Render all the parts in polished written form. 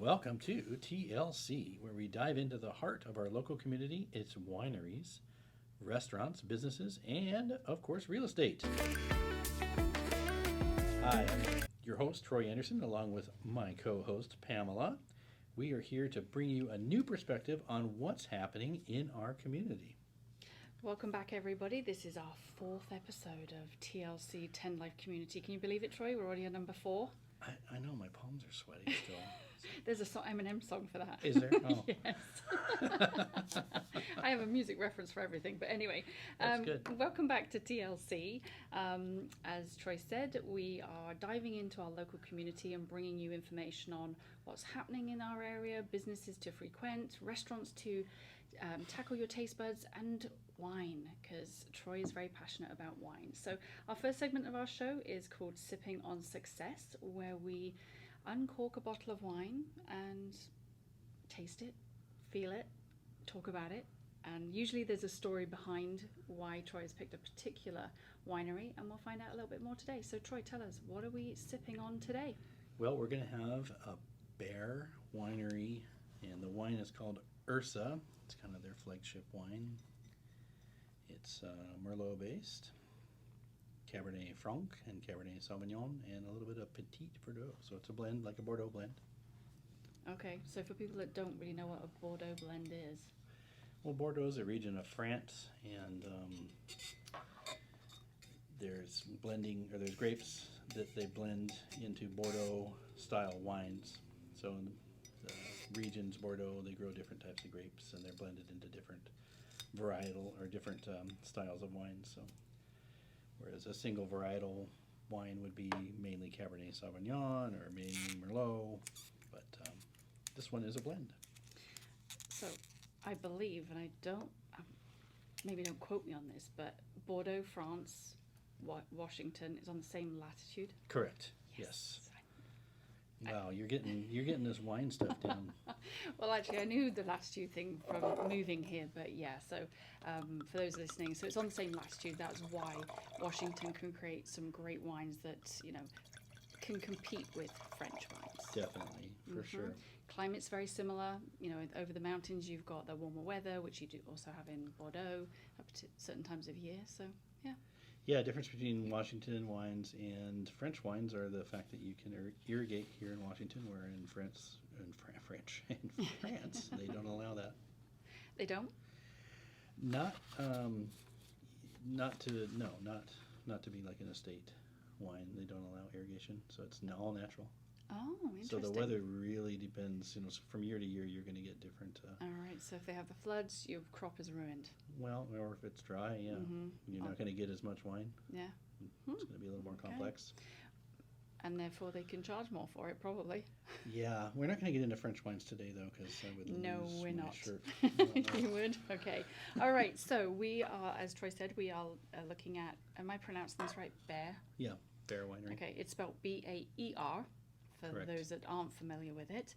Welcome to TLC, where we dive into the heart of our local community, its wineries, restaurants, businesses, and, of course, real estate. Hi, I'm your host, Troy Anderson, along with my co-host, Pamela. We are here to bring you a new perspective on what's happening in our community. Welcome back, everybody. This is our fourth episode of TLC 10 Life Community. Can you believe it, Troy? We're already on number 4. I know, my palms are sweaty still. There's a Eminem song for that. Is there? Oh. Yes. I have a music reference for everything. But anyway, That's good. Welcome back to TLC. As Troy said, we are diving into our local community and bringing you information on what's happening in our area, businesses to frequent, restaurants to tackle your taste buds, and wine, because Troy is very passionate about wine. So our first segment of our show is called Sipping on Success, where we uncork a bottle of wine and taste it, feel it, talk about it. And usually there's a story behind why Troy has picked a particular winery, and we'll find out a little bit more today. So Troy, tell us, what are we sipping on today? Well, we're going to have a Baer Winery, and the wine is called Ursa. It's kind of their flagship wine. It's Merlot based, Cabernet Franc and Cabernet Sauvignon, and a little bit of Petit Verdot. So it's a blend, like a Bordeaux blend. Okay, so for people that don't really know what a Bordeaux blend is. Well, Bordeaux is a region of France, and there's grapes that they blend into Bordeaux style wines. So in the regions Bordeaux, they grow different types of grapes, and they're blended into different varietal or different styles of wine. So whereas a single varietal wine would be mainly Cabernet Sauvignon or mainly Merlot, but this one is a blend. So I believe, and I don't, maybe don't quote me on this, but Bordeaux, France, Washington is on the same latitude. Correct. Yes. Wow, you're getting this wine stuff down. Well, actually, I knew the latitude thing from moving here, but yeah. So for those listening, so it's on the same latitude. That's why Washington can create some great wines that can compete with French wines. Definitely, for sure. Climate's very similar. Over the mountains, you've got the warmer weather, which you do also have in Bordeaux up to certain times of year. So yeah. Yeah, difference between Washington wines and French wines are the fact that you can irrigate here in Washington, where in France, they don't allow that. They don't? Not to be like an estate wine. They don't allow irrigation, so it's all natural. Oh, interesting. So the weather really depends. From year to year, you're going to get different. All right. So if they have the floods, your crop is ruined. Well, or if it's dry, yeah, you're not going to get as much wine. Yeah. It's going to be a little more complex. And therefore, they can charge more for it, probably. Yeah, we're not going to get into French wines today, though, because I would lose we're my not. shirt. You would? Okay. All right. So we are, as Troy said, we are looking at, am I pronouncing this right? Baer? Yeah, Baer Winery. Okay. It's spelled B-A-E-R. For Correct. Those that aren't familiar with it.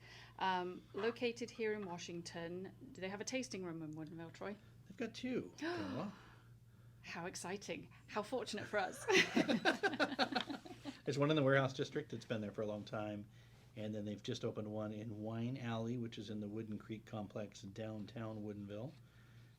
Located here in Washington. Do they have a tasting room in Woodinville, Troy? They've got 2. How exciting. How fortunate for us. There's one in the Warehouse District that's been there for a long time. And then they've just opened one in Wine Alley, which is in the Wooden Creek Complex downtown Woodinville.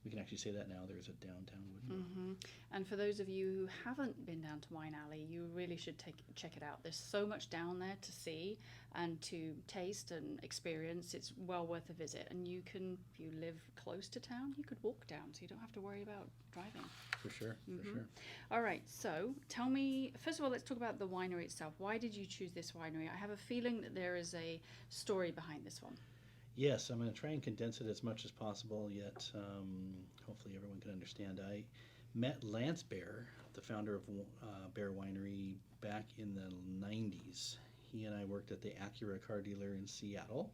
We can actually say that now. There's a downtown Woodinville. And for those of you who haven't been down to Wine Alley, you really should check it out. There's so much down there to see and to taste and experience. It's well worth a visit. And you can, if you live close to town, you could walk down, so you don't have to worry about driving. For sure, for sure. All right, so tell me, first of all, let's talk about the winery itself. Why did you choose this winery? I have a feeling that there is a story behind this one. Yes, I'm going to try and condense it as much as possible, yet hopefully everyone can understand. I met Lance Baer, the founder of Baer Winery, back in the 90s. He and I worked at the Acura car dealer in Seattle.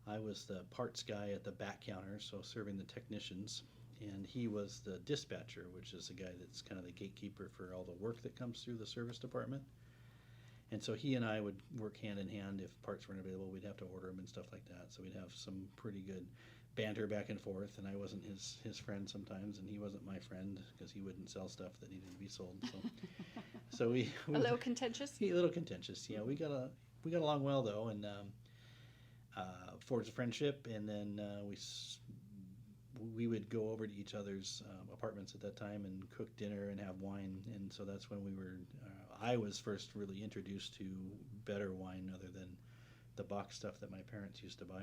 I was the parts guy at the back counter, so serving the technicians, and he was the dispatcher, which is the guy that's kind of the gatekeeper for all the work that comes through the service department. And so he and I would work hand in hand. If parts weren't available, we'd have to order them and stuff like that. So we'd have some pretty good banter back and forth. And I wasn't his friend sometimes, and he wasn't my friend because he wouldn't sell stuff that needed to be sold. So we a little contentious. A little contentious. Yeah, we got along well though. And forged a friendship, and then we would go over to each other's apartments at that time and cook dinner and have wine, and so that's when I was first really introduced to better wine other than the box stuff that my parents used to buy.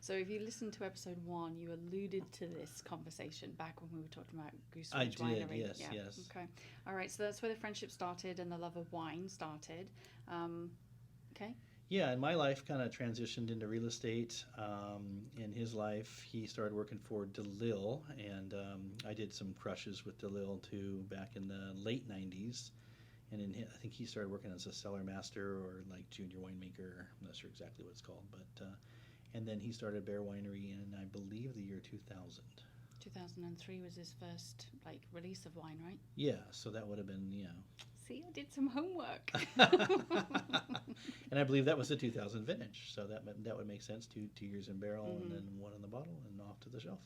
So if you listened to episode 1, you alluded to this conversation back when we were talking about Goose I Ridge did, Winery. yes. Okay. All right. So that's where the friendship started and the love of wine started. Okay. Yeah, and my life kind of transitioned into real estate. In his life, he started working for DeLille, and I did some crushes with DeLille too back in the late 90s. And I think he started working as a cellar master or like junior winemaker. I'm not sure exactly what it's called, but and then he started Baer Winery in, I believe, the year 2000. 2003 was his first release of wine, right? Yeah, so that would have been, See, I did some homework. And I believe that was the 2000 vintage, so that would make sense. 2 years in barrel, Mm-hmm. and then 1 in the bottle, and off to the shelf.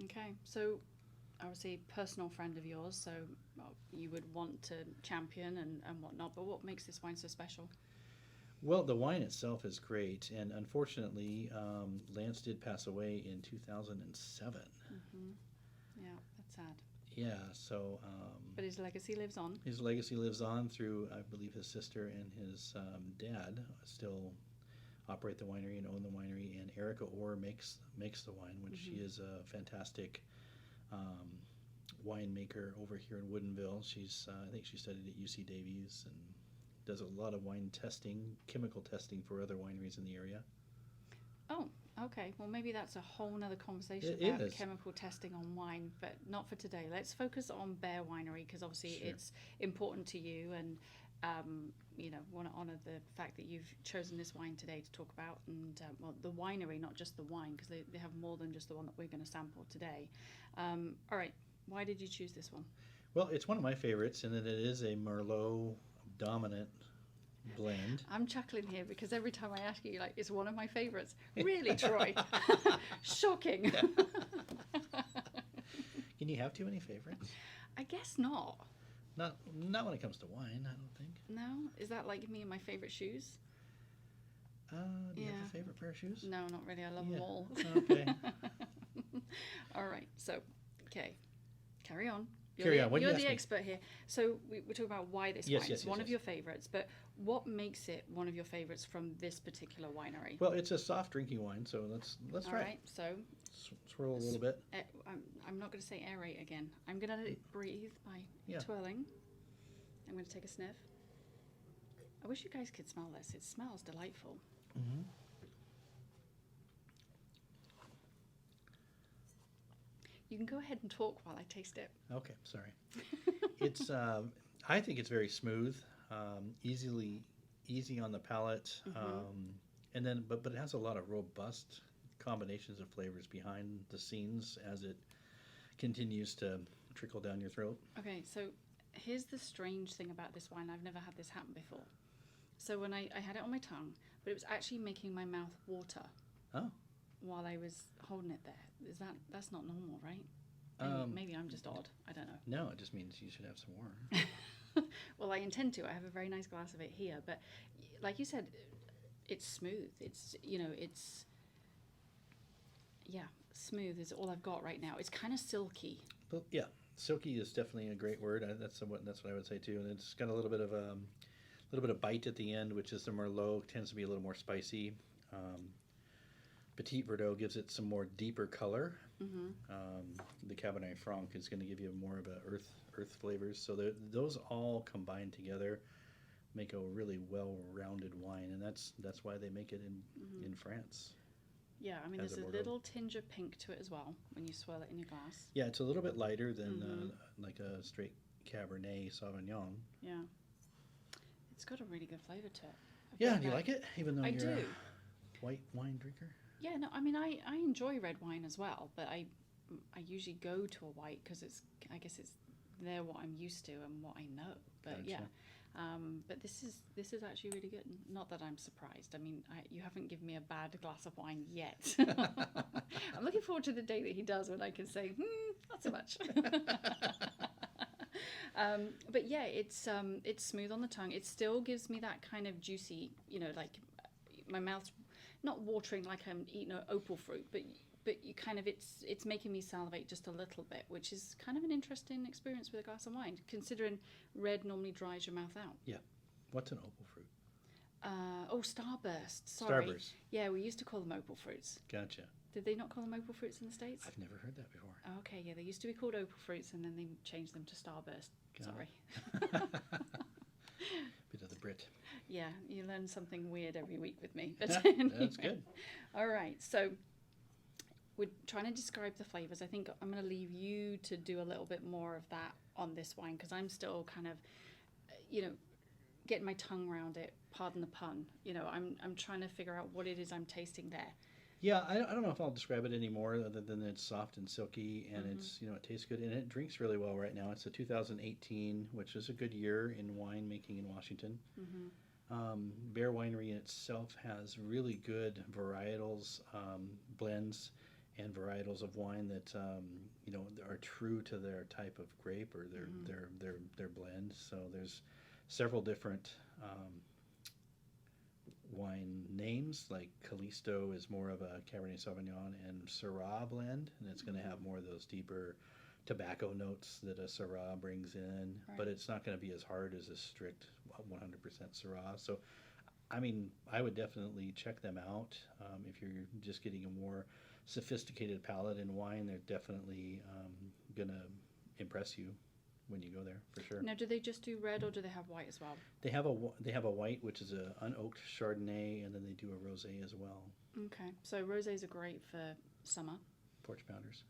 Okay, so obviously personal friend of yours, so you would want to champion and whatnot, but what makes this wine so special? Well, the wine itself is great, and unfortunately, Lance did pass away in 2007. Mm-hmm. Yeah, that's sad. Yeah, so... but his legacy lives on. His legacy lives on through, I believe, his sister and his dad still operate the winery and own the winery, and Erica Orr makes the wine, which Mm-hmm. she is a fantastic winemaker over here in Woodinville. She's, I think she studied at UC Davies and does a lot of wine testing, chemical testing for other wineries in the area. Oh, okay. Well, maybe that's a whole nother conversation It about is. chemical testing on wine, but not for today. Let's focus on Baer Winery because obviously Sure. it's important to you, and want to honour the fact that you've chosen this wine today to talk about, and the winery, not just the wine, because they have more than just the one that we're going to sample today. All right, why did you choose this one? Well, it's one of my favorites, and it is a Merlot dominant blend. I'm chuckling here because every time I ask you, you're like, it's one of my favourites. Really, Troy? Shocking. Can you have too many favorites? I guess not. Not when it comes to wine, I don't think. No? Is that like me and my favourite shoes? Do you have Yeah. a favorite pair of shoes? No, not really. I love Yeah. them all. Okay. All right. So, okay. Carry on. Carry on. What do you You're ask the me? expert here. So we're talking about why this Yes, wine yes, is yes, one of yes. your favourites, but what makes it one of your favourites from this particular winery? Well, it's a soft drinking wine, so let's All try right. it. So Swirl a little bit. I'm not going to say aerate again. I'm going to let it breathe by Yeah. twirling. I'm going to take a sniff. I wish you guys could smell this. It smells delightful. Mm-hmm. You can go ahead and talk while I taste it. Okay, sorry. It's I think it's very smooth, easy on the palate, and then but it has a lot of robust combinations of flavors behind the scenes as it continues to trickle down your throat. Okay, so here's the strange thing about this wine. I've never had this happen before. So when I had it on my tongue, but it was actually making my mouth water Oh. while I was holding it there. That's not normal, right? Maybe I'm just odd. I don't know. No, it just means you should have some more. Well, I intend to. I have a very nice glass of it here, but like you said, it's smooth. Smooth is all I've got right now. It's kind of silky. But yeah, silky is definitely a great word. That's what I would say too. And it's got a little bit of bite at the end, which is the Merlot tends to be a little more spicy. Petit Verdot gives it some more deeper color. Mm-hmm. The Cabernet Franc is going to give you more of a earth flavors. So those all combined together make a really well-rounded wine, and that's why they make it in France. Yeah, I mean, As there's a a Bordeaux. little tinge of pink to it as well when you swirl it in your glass. Yeah, it's a little bit lighter than like a straight Cabernet Sauvignon. Yeah. It's got a really good flavour to it. Yeah, do you like it? Even though I you're do. a white wine drinker? Yeah, no, I mean, I enjoy red wine as well, but I usually go to a white because I guess it's what I'm used to and what I know. But Gotcha. yeah, but this is actually really good. Not that I'm surprised. I mean, you haven't given me a bad glass of wine yet. I'm looking forward to the day that he does when I can say, not so much. But yeah, it's smooth on the tongue. It still gives me that kind of juicy, like my mouth's not watering like I'm eating an opal fruit, but you kind of, it's making me salivate just a little bit, which is kind of an interesting experience with a glass of wine, considering red normally dries your mouth out. Yeah. What's an opal fruit? Starburst. Sorry. Starburst. Yeah, we used to call them opal fruits. Gotcha. Did they not call them opal fruits in the States? I've never heard that before. Oh, okay, yeah, they used to be called opal fruits, and then they changed them to Starburst. Got Sorry. Bit of the Brit. Yeah, you learn something weird every week with me. But That's anyway. good. All right, so we're trying to describe the flavors. I think I'm going to leave you to do a little bit more of that on this wine, because I'm still kind of, getting my tongue around it. Pardon the pun. I'm trying to figure out what it is I'm tasting there. Yeah, I don't know if I'll describe it anymore other than it's soft and silky, and it's, it tastes good, and it drinks really well right now. It's a 2018, which is a good year in wine making in Washington. Baer Winery in itself has really good varietals, blends, and varietals of wine that are true to their type of grape or their blend. So there's several different wine names, like Callisto is more of a Cabernet Sauvignon and Syrah blend, and it's going to have more of those deeper tobacco notes that a Syrah brings in, but it's not going to be as hard as a strict 100% Syrah. So, I mean, I would definitely check them out. If you're just getting a more sophisticated palate in wine, they're definitely going to impress you when you go there, for sure. Now, do they just do red, or do they have white as well? They have a white, which is a unoaked Chardonnay, and then they do a rosé as well. Okay, so rosés are great for summer. Porch pounders.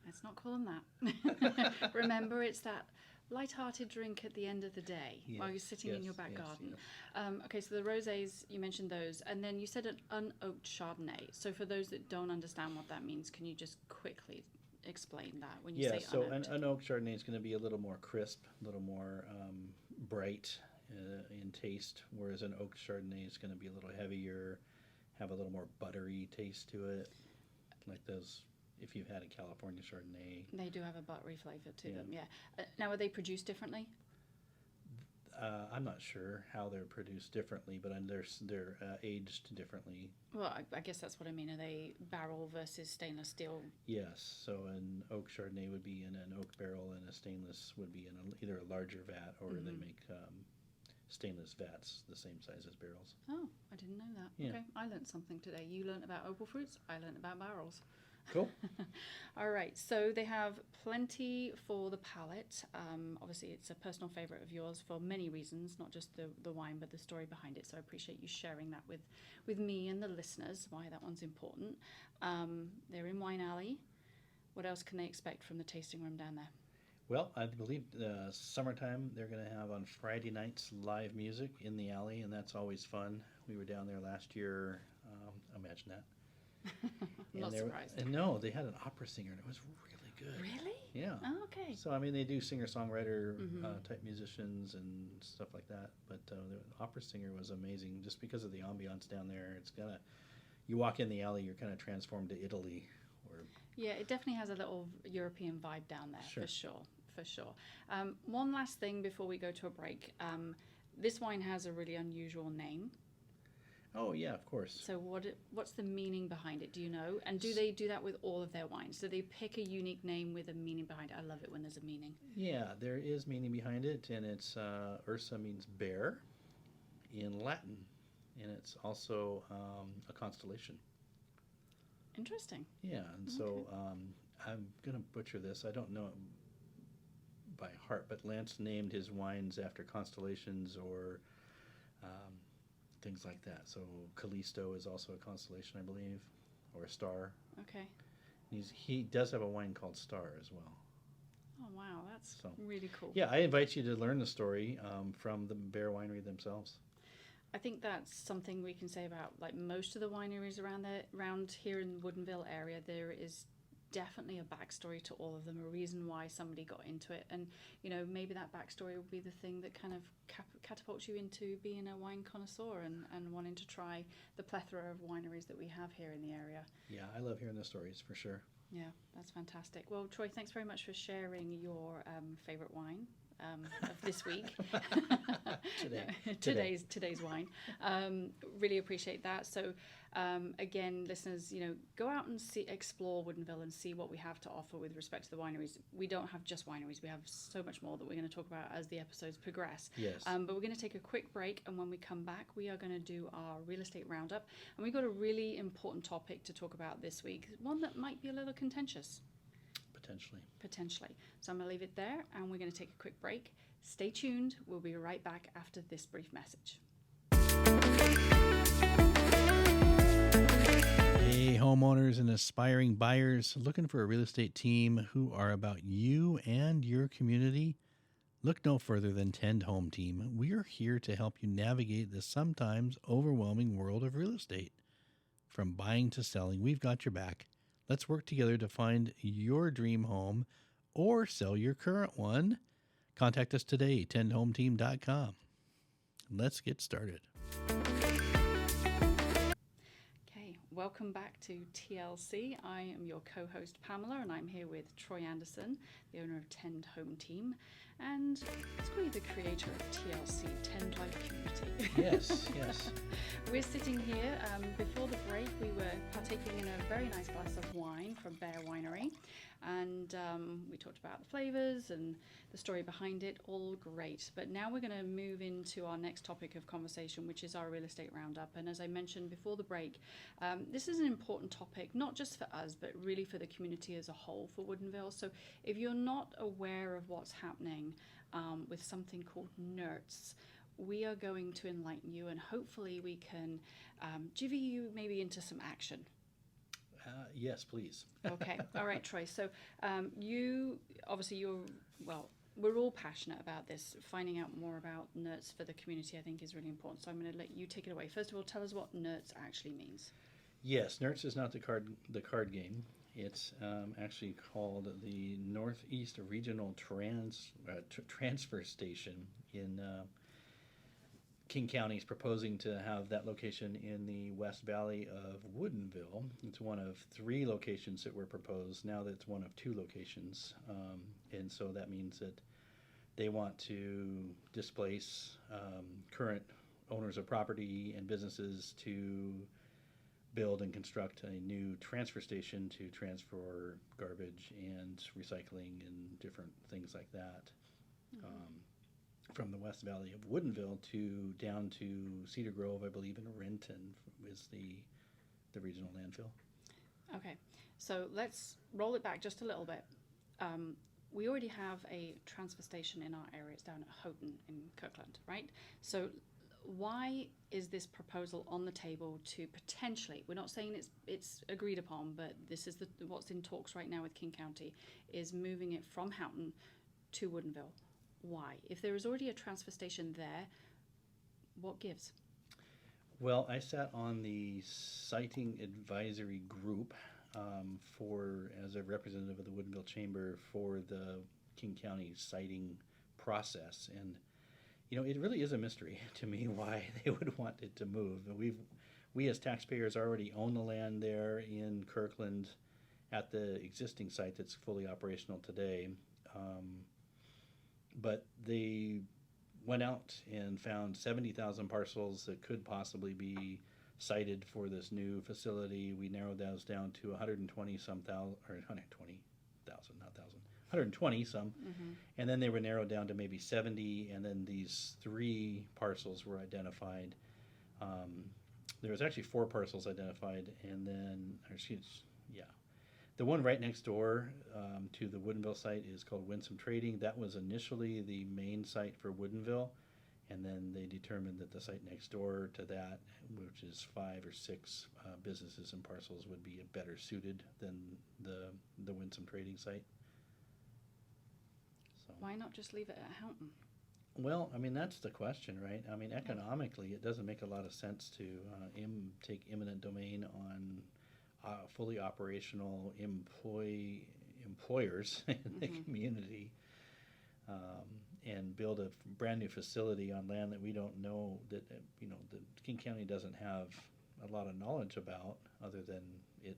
Let's not call them that. Remember, it's that light-hearted drink at the end of the day while you're sitting in your back garden. Yes. Okay, so the rosés, you mentioned those, and then you said an unoaked Chardonnay. So for those that don't understand what that means, can you just quickly explain that when you say unoaked? So an unoaked Chardonnay is going to be a little more crisp, a little more bright in taste, whereas an oaked Chardonnay is going to be a little heavier, have a little more buttery taste to it, like those, if you've had a California Chardonnay. They do have a buttery flavor to them, yeah. Now, are they produced differently? I'm not sure how they're produced differently, but they're aged differently. Well, I guess that's what I mean. Are they barrel versus stainless steel? Yes. So an oak Chardonnay would be in an oak barrel, and a stainless would be in either a larger vat, or they make stainless vats the same size as barrels. Oh, I didn't know that. Yeah. Okay, I learned something today. You learned about opal fruits. I learned about barrels. Cool. All right, so they have plenty for the palate. Obviously, it's a personal favorite of yours for many reasons, not just the wine, but the story behind it. So I appreciate you sharing that with me and the listeners, why that one's important. They're in Wine Alley. What else can they expect from the tasting room down there? Well, I believe summertime they're going to have on Friday nights live music in the alley, and that's always fun. We were down there last year. Imagine that. Not surprised. And no, they had an opera singer, and it was really good. Really? Yeah. Oh, okay. So, I mean, they do singer-songwriter type musicians and stuff like that, but the opera singer was amazing just because of the ambiance down there. It's got you walk in the alley, you're kind of transformed to Italy. Yeah, it definitely has a little European vibe down there, for sure. One last thing before we go to a break. This wine has a really unusual name. Oh, yeah, of course. So what's the meaning behind it? Do you know? And do they do that with all of their wines? Do they pick a unique name with a meaning behind it? I love it when there's a meaning. Yeah, there is meaning behind it, and it's Ursa means bear in Latin, and it's also a constellation. Interesting. Yeah, and so I'm going to butcher this. I don't know it by heart, but Lance named his wines after constellations or things like that. So Callisto is also a constellation, I believe, or a star. Okay. He does have a wine called Star as well. Oh, wow, that's really cool. Yeah, I invite you to learn the story from the Baer Winery themselves. I think that's something we can say about like most of the wineries around here in the Woodinville area. There is definitely a backstory to all of them, a reason why somebody got into it, and maybe that backstory will be the thing that kind of catapults you into being a wine connoisseur and wanting to try the plethora of wineries that we have here in the area. Yeah, I love hearing the stories for sure. Yeah, that's fantastic. Well, Troy, thanks very much for sharing your favorite wine of this week. Today. Today's wine. Really appreciate that. So again, listeners, go out and explore Woodinville and see what we have to offer with respect to the wineries. We don't have just wineries. We have so much more that we're going to talk about as the episodes progress. Yes. But we're going to take a quick break, and when we come back, we are going to do our real estate roundup. And we've got a really important topic to talk about this week, one that might be a little contentious. Potentially. So I'm going to leave it there, and we're going to take a quick break. Stay tuned. We'll be right back after this brief message. Hey, homeowners and aspiring buyers looking for a real estate team who are about you and your community? Look no further than Tend Home Team. We are here to help you navigate the sometimes overwhelming world of real estate. From buying to selling, we've got your back. Let's work together to find your dream home or sell your current one. Contact us today, tendhometeam.com. Let's get started. Okay, welcome back to TLC. I am your co-host Pamela, and I'm here with Troy Anderson, the owner of Tend Home Team, and it's really the creator of TLC, Tend Life Community. Yes. We're sitting here. Before the break, we were partaking in a very nice glass of wine from Baer Winery, and we talked about the flavors and the story behind it. All great. But now we're going to move into our next topic of conversation, which is our real estate roundup. And as I mentioned before the break, this is an important topic, not just for us, but really for the community as a whole for Woodinville. So if you're not aware of what's happening with something called NERTS, we are going to enlighten you, and hopefully we can jivvy you maybe into some action. Yes, please. Okay. All right, Troy. So we're all passionate about this. Finding out more about NERTS for the community, I think, is really important. So I'm going to let you take it away. First of all, tell us what NERTS actually means. Yes, NERTS is not the card game. It's actually called the Northeast Regional Transfer Station in King County is proposing to have that location in the West Valley of Woodinville. It's one of 3 locations that were proposed. Now that it's one of 2 locations. And so that means that they want to displace current owners of property and businesses to build and construct a new transfer station to transfer garbage and recycling and different things like that. Mm-hmm. From the West Valley of Woodinville down to Cedar Grove, I believe, in Renton is the regional landfill. Okay, so let's roll it back just a little bit. We already have a transfer station in our area. It's down at Houghton in Kirkland, right? So why is this proposal on the table to potentially, we're not saying it's agreed upon, but this is what's in talks right now with King County, is moving it from Houghton to Woodinville? Why? If there is already a transfer station there, what gives? Well, I sat on the siting advisory group as a representative of the Woodinville Chamber for the King County siting process, and it really is a mystery to me why they would want it to move. We as taxpayers already own the land there in Kirkland at the existing site that's fully operational today. But they went out and found 70,000 parcels that could possibly be sited for this new facility. We narrowed those down to 120 some thousand, or 120,000, not thousand, 120 some. Mm-hmm. And then they were narrowed down to maybe 70, and then these 3 parcels were identified. There was actually 4 parcels identified, and then, the one right next door to the Woodinville site is called Winsome Trading. That was initially the main site for Woodinville, and then they determined that the site next door to that, which is 5 or 6 businesses and parcels, would be better suited than the Winsome Trading site. So, why not just leave it at Houghton? Well, that's the question, right? Economically, it doesn't make a lot of sense to take eminent domain on fully operational employers in the mm-hmm. community and build a brand new facility on land that we don't know, that the King County doesn't have a lot of knowledge about, other than it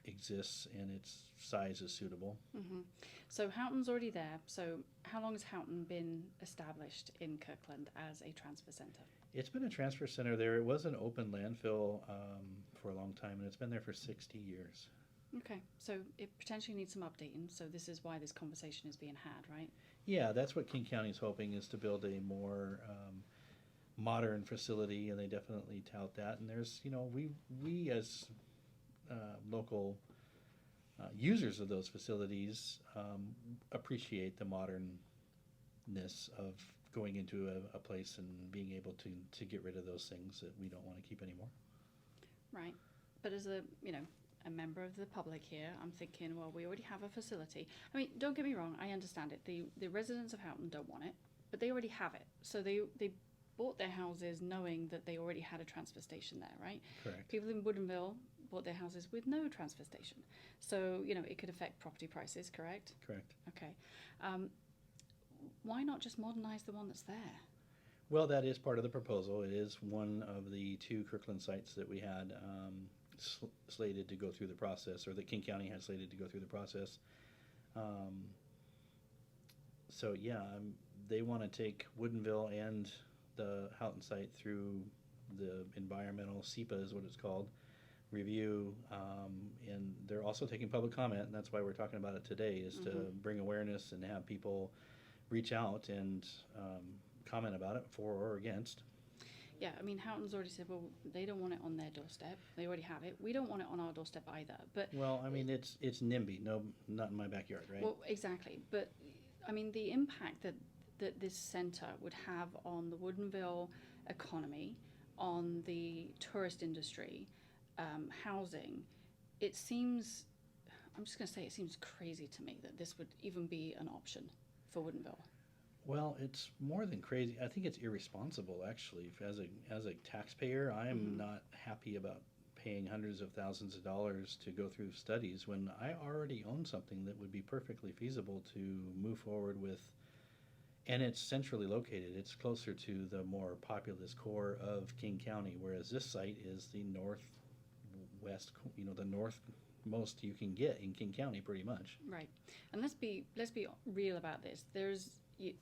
exists and its size is suitable. Hmm. So Houghton's already there. So how long has Houghton been established in Kirkland as a transfer centre? It's been a transfer center there. It was an open landfill for a long time, and it's been there for 60 years. Okay, so it potentially needs some updating. So this is why this conversation is being had, right? Yeah, that's what King County's hoping, is to build a more modern facility, and they definitely tout that. And there's, we as local users of those facilities appreciate the modernness of going into a place and being able to get rid of those things that we don't want to keep anymore. Right. But as a member of the public here, I'm thinking, well, we already have a facility. I mean, don't get me wrong, I understand it. The residents of Houghton don't want it, but they already have it. So they bought their houses knowing that they already had a transfer station there, right? Correct. People in Woodinville bought their houses with no transfer station. So, it could affect property prices, correct? Correct. Okay. Why not just modernize the one that's there? Well, that is part of the proposal. It is one of the 2 Kirkland sites that we had slated to go through the process, or that King County had slated to go through the process. So yeah, they want to take Woodinville and the Houghton site through the environmental SEPA is what it's called review, and they're also taking public comment, and that's why we're talking about it today, is to bring awareness and have people reach out and comment about it, for or against. Yeah, I mean, Houghton's already said, well, they don't want it on their doorstep. They already have it. We don't want it on our doorstep either. But well, I mean, it's NIMBY. No, not in my backyard, right? Well, exactly. But I mean, the impact that this centre would have on the Woodinville economy, on the tourist industry, housing, it seems, I'm just going to say, it seems crazy to me that this would even be an option for Woodinville. Well, it's more than crazy. I think it's irresponsible, actually. As a taxpayer, I am not happy about paying hundreds of thousands of dollars to go through studies when I already own something that would be perfectly feasible to move forward with. And it's centrally located. It's closer to the more populous core of King County, whereas this site is the northwest, the northmost you can get in King County, pretty much. Right. And let's be real about this.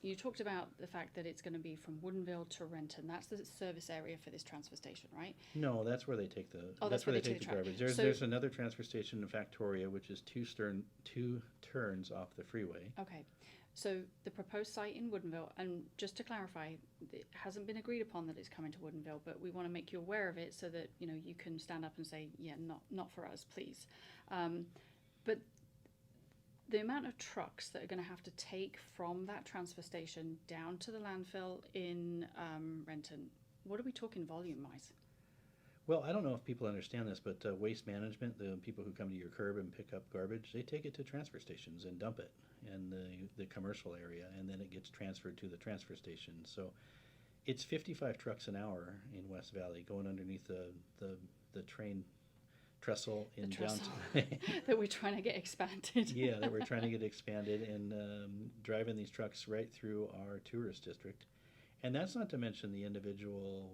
You talked about the fact that it's going to be from Woodinville to Renton. That's the service area for this transfer station, right? No, that's where they take the. Oh, that's where they take the garbage. There's another transfer station in Factoria, which is two turns off the freeway. Okay, so the proposed site in Woodinville, and just to clarify, it hasn't been agreed upon that it's coming to Woodinville, but we want to make you aware of it so that you can stand up and say, yeah, not for us, please. But the amount of trucks that are going to have to take from that transfer station down to the landfill in Renton, what are we talking volume-wise? Well, I don't know if people understand this, but waste management, the people who come to your curb and pick up garbage, they take it to transfer stations and dump it in the commercial area, and then it gets transferred to the transfer station. So it's 55 trucks an hour in West Valley going underneath the train trestle in downtown that we're trying to get expanded. Yeah, that we're trying to get expanded, and driving these trucks right through our tourist district. And that's not to mention the individual,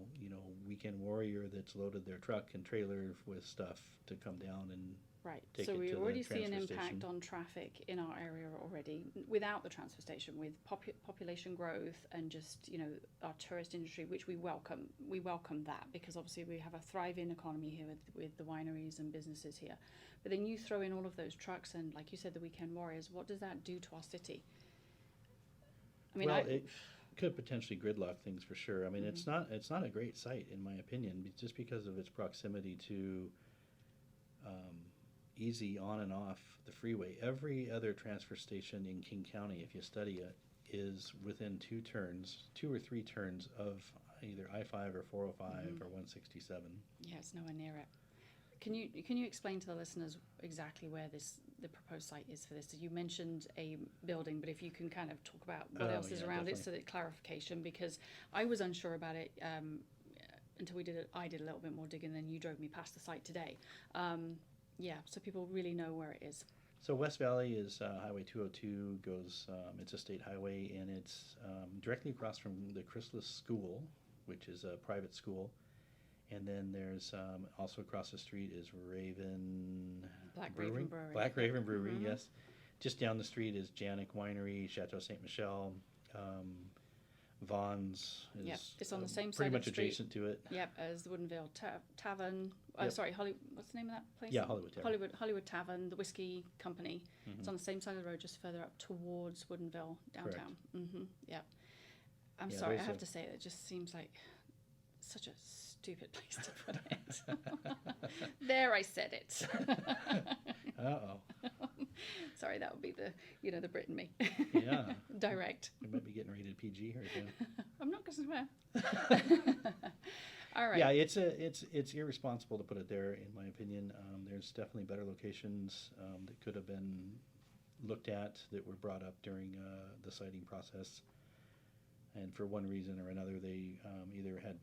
weekend warrior that's loaded their truck and trailer with stuff to come down and right. take So it we to already the see an transfer impact station. on traffic in our area already without the transfer station, with population growth and just our tourist industry, which we welcome. We welcome that because obviously we have a thriving economy here with the wineries and businesses here. But then you throw in all of those trucks and, like you said, the weekend warriors. What does that do to our city? I mean, it could potentially gridlock things for sure. I mean, it's not a great site in my opinion, just because of its proximity to easy on and off the freeway. Every other transfer station in King County, if you study it, is within two or three turns of either I-5 or 405 or 167. Yeah, it's nowhere near it. Can you explain to the listeners exactly where the proposed site is for this? So you mentioned a building, but if you can kind of talk about what else is around it, so that clarification, because I was unsure about it until I did a little bit more digging, and then you drove me past the site today. So people really know where it is. So West Valley is Highway 202 goes, it's a state highway, and it's directly across from the Chrysalis School, which is a private school. And then there's also across the street is Raven Black Brewing. Raven Brewery. Black Raven Brewery, Mhm. yes. Just down the street is Janik Winery, Chateau Ste. Michelle. Vaughn's is Yep, it's on the same side pretty of much the street. adjacent to it. Yep, as the Woodinville Tavern. Yep. Sorry, what's the name of that place? Yeah, Hollywood Tavern. Hollywood Tavern, the whiskey company. Mhm. It's on the same side of the road, just further up towards Woodinville downtown. Yep. I'm Yeah, sorry, I there's have a- to say it just seems like such a stupid place to put it. There, I said it. Uh-oh. Sorry, that would be the Brit in me. Yeah. Direct. We might be getting rated PG here soon. I'm not going to swear. All right. Yeah, it's irresponsible to put it there, in my opinion. There's definitely better locations that could have been looked at that were brought up during the siting process. And for one reason or another, they either had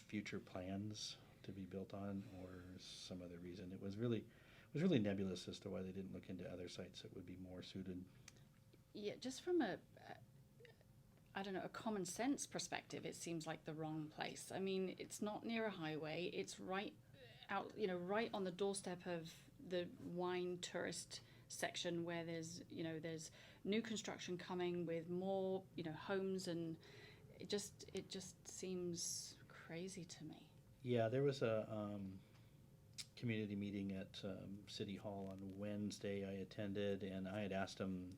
future plans to be built on, or some other reason. It was really nebulous as to why they didn't look into other sites that would be more suited. Yeah, just from a common sense perspective, it seems like the wrong place. I mean, it's not near a highway. It's right out, right on the doorstep of the wine tourist section where there's new construction coming with more, homes, and it just seems crazy to me. Yeah, there was a community meeting at City Hall on Wednesday I attended, and I had asked them,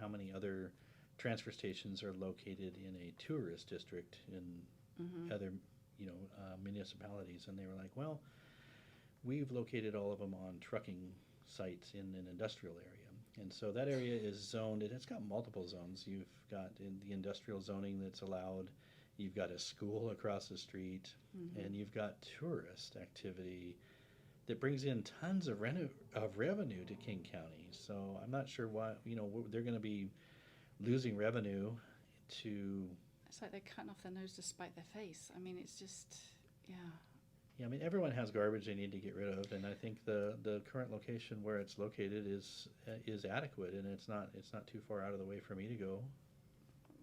how many other transfer stations are located in a tourist district in other, municipalities, and they were like, well, we've located all of them on trucking sites in an industrial area. And so that area is zoned, and it's got multiple zones. You've got in the industrial zoning that's allowed, you've got a school across the street, and you've got tourist activity that brings in tons of revenue to King County. So I'm not sure why, they're going to be losing revenue to... It's like they're cutting off their nose to spite their face. I mean, it's just, yeah. Yeah, I mean, everyone has garbage they need to get rid of, and I think the current location where it's located is adequate, and it's not too far out of the way for me to go.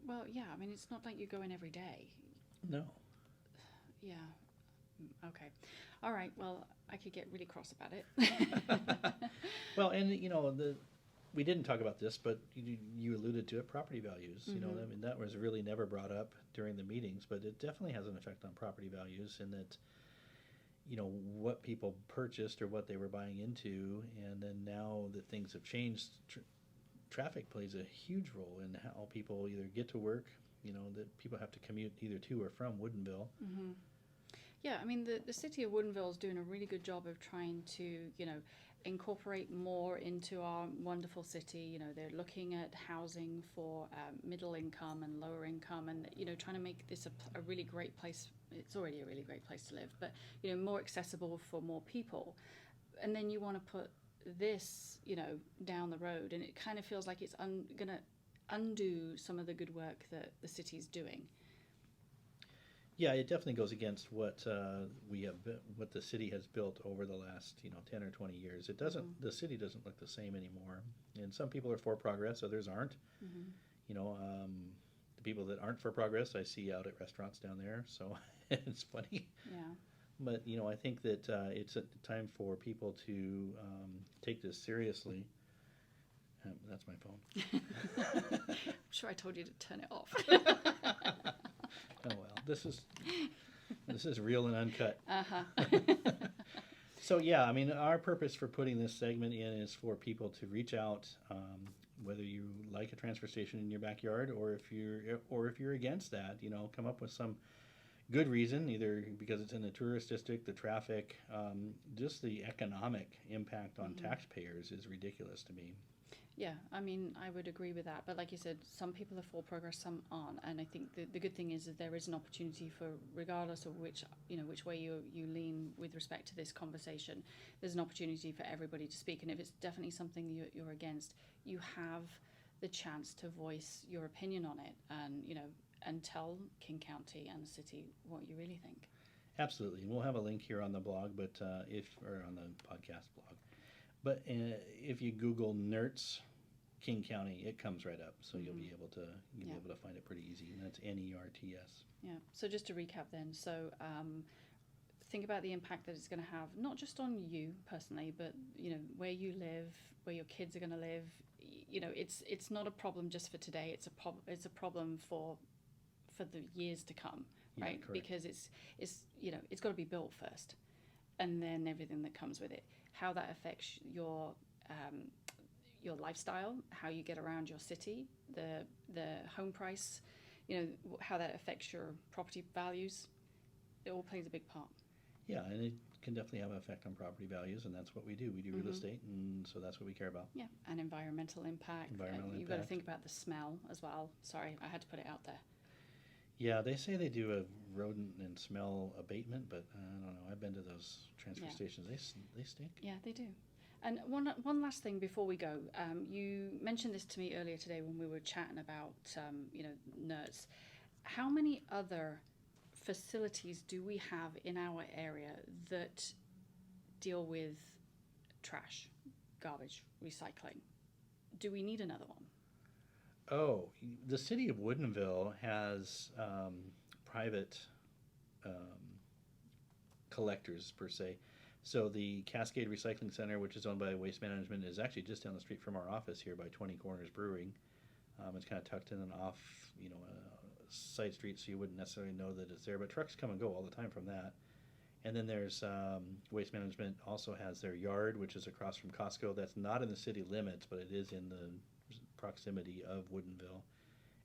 Well, yeah, I mean, it's not like you go in every day. No. Yeah. Okay. All right. Well, I could get really cross about it. Well, and we didn't talk about this, but you alluded to it, property values. I mean, that was really never brought up during the meetings, but it definitely has an effect on property values in that, what people purchased or what they were buying into, and then now that things have changed, traffic plays a huge role in how people either get to work, that people have to commute either to or from Woodinville. Yeah, I mean, the city of Woodinville is doing a really good job of trying to, incorporate more into our wonderful city. They're looking at housing for middle income and lower income, and, trying to make this a really great place. It's already a really great place to live, but, more accessible for more people. And then you want to put this, down the road, and it kind of feels like it's going to undo some of the good work that the city's doing. Yeah, it definitely goes against what what the city has built over the last 10 or 20 years. It doesn't. The city doesn't look the same anymore, and some people are for progress, others aren't. The people that aren't for progress, I see out at restaurants down there, so it's funny. Yeah. But I think that it's a time for people to take this seriously. That's my phone. I'm sure I told you to turn it off. Oh well, this is real and uncut. So yeah, I mean, our purpose for putting this segment in is for people to reach out, whether you like a transfer station in your backyard, or if you're against that, come up with some good reason, either because it's in a tourist district, the traffic, just the economic impact on taxpayers is ridiculous to me. Yeah, I mean, I would agree with that. But like you said, some people are for progress, some aren't. And I think the good thing is that there is an opportunity for, regardless of which way you lean with respect to this conversation, there's an opportunity for everybody to speak. And if it's definitely something you're against, you have the chance to voice your opinion on it, and tell King County and the city what you really think. Absolutely, and we'll have a link here on the blog, or on the podcast blog. But if you Google NERTS King County, it comes right up, so you'll be able to able to find it pretty easy. And that's NERTS. Yeah. So just to recap, then, so think about the impact that it's going to have, not just on you personally, but where you live, where your kids are going to live. It's not a problem just for today. It's a problem for the years to come, right? Correct. Because it's got to be built first, and then everything that comes with it. How that affects your lifestyle, how you get around your city, the home price, how that affects your property values. It all plays a big part. Yeah, and it can definitely have an effect on property values, and that's what we do. We do real estate, and so that's what we care about. Yeah, and environmental impact. You've got to think about the smell as well. Sorry, I had to put it out there. Yeah, they say they do a rodent and smell abatement, but I don't know. I've been to those transfer stations. They stink. Yeah, they do. And one last thing before we go. You mentioned this to me earlier today when we were chatting about NERTS. How many other facilities do we have in our area that deal with trash, garbage, recycling? Do we need another one? Oh, the city of Woodinville has private collectors, per se. So the Cascade Recycling Center, which is owned by Waste Management, is actually just down the street from our office here by 20 Corners Brewing. It's kind of tucked in and off, a side street, so you wouldn't necessarily know that it's there. But trucks come and go all the time from that. And then there's Waste Management also has their yard, which is across from Costco. That's not in the city limits, but it is in the proximity of Woodinville.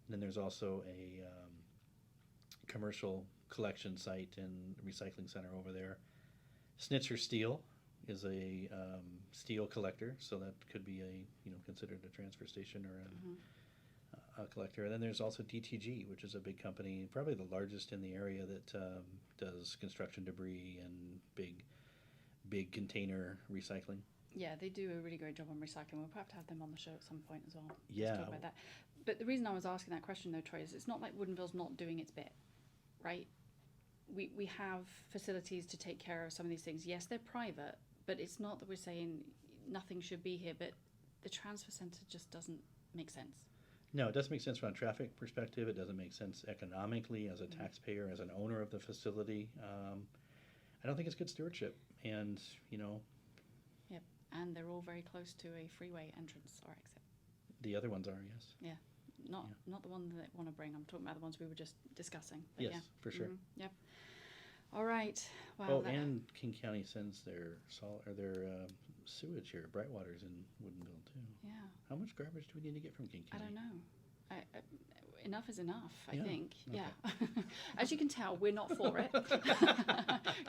And then there's also a commercial collection site and recycling center over there. Snitzer Steel is a steel collector, so that could be considered a transfer station or a collector. And then there's also DTG, which is a big company, probably the largest in the area that does construction debris and big container recycling. Yeah, they do a really great job on recycling. We'll have to have them on the show at some point as well. Yeah. Talk about that. But the reason I was asking that question, though, Troy, is it's not like Woodinville's not doing its bit, right? We have facilities to take care of some of these things. Yes, they're private, but it's not that we're saying nothing should be here, but the transfer center just doesn't make sense. No, it doesn't make sense from a traffic perspective. It doesn't make sense economically as a taxpayer, as an owner of the facility. I don't think it's good stewardship. And, Yep, and they're all very close to a freeway entrance or exit. The other ones are, yes. Yeah, not the one that I want to bring. I'm talking about the ones we were just discussing. But yes, for sure. Yep. All right. Wow. Oh, and King County sends their sewage here. Brightwater's in Woodinville too. Yeah. How much garbage do we need to get from King County? I don't know. Enough is enough, I think. Okay. Yeah. As you can tell, we're not for it.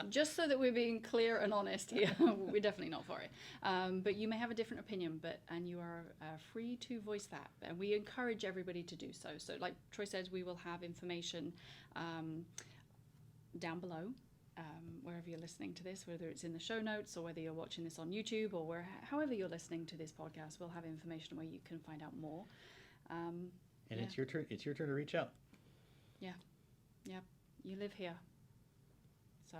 Just so that we're being clear and honest here, we're definitely not for it. But you may have a different opinion, and you are free to voice that. And we encourage everybody to do so. So like Troy says, we will have information down below, wherever you're listening to this, whether it's in the show notes or whether you're watching this on YouTube or however you're listening to this podcast, we'll have information where you can find out more. And it's your turn. It's your turn to reach out. Yeah. Yep. You live here. So,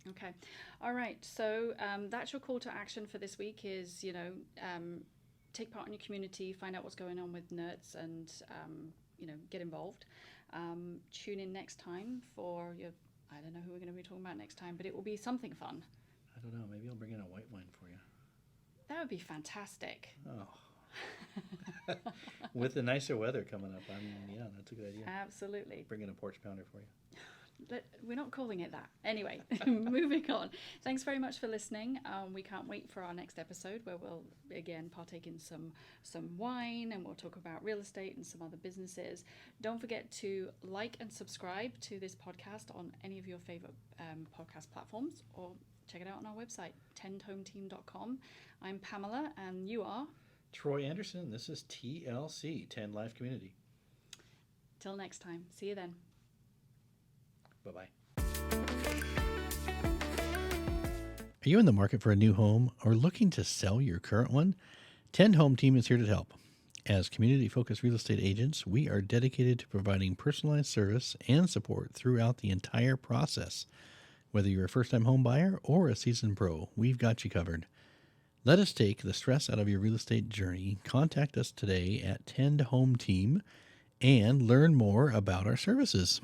okay. All right. So that's your call to action for this week is, take part in your community, find out what's going on with NERTS and, get involved. Tune in next time for I don't know who we're going to be talking about next time, but it will be something fun. I don't know. Maybe I'll bring in a white wine for you. That would be fantastic. Oh. With the nicer weather coming up, that's a good idea. Absolutely. Bring in a porch pounder for you. We're not calling it that. Anyway, moving on. Thanks very much for listening. We can't wait for our next episode where we'll, again, partake in some wine and we'll talk about real estate and some other businesses. Don't forget to like and subscribe to this podcast on any of your favorite podcast platforms or check it out on our website, tendhometeam.com. I'm Pamela and you are? Troy Anderson. This is TLC, 10 Life Community. Till next time. See you then. Bye-bye. Are you in the market for a new home or looking to sell your current one? 10 Home Team is here to help. As community-focused real estate agents, we are dedicated to providing personalized service and support throughout the entire process. Whether you're a first-time home buyer or a seasoned pro, we've got you covered. Let us take the stress out of your real estate journey. Contact us today at 10 Home Team and learn more about our services.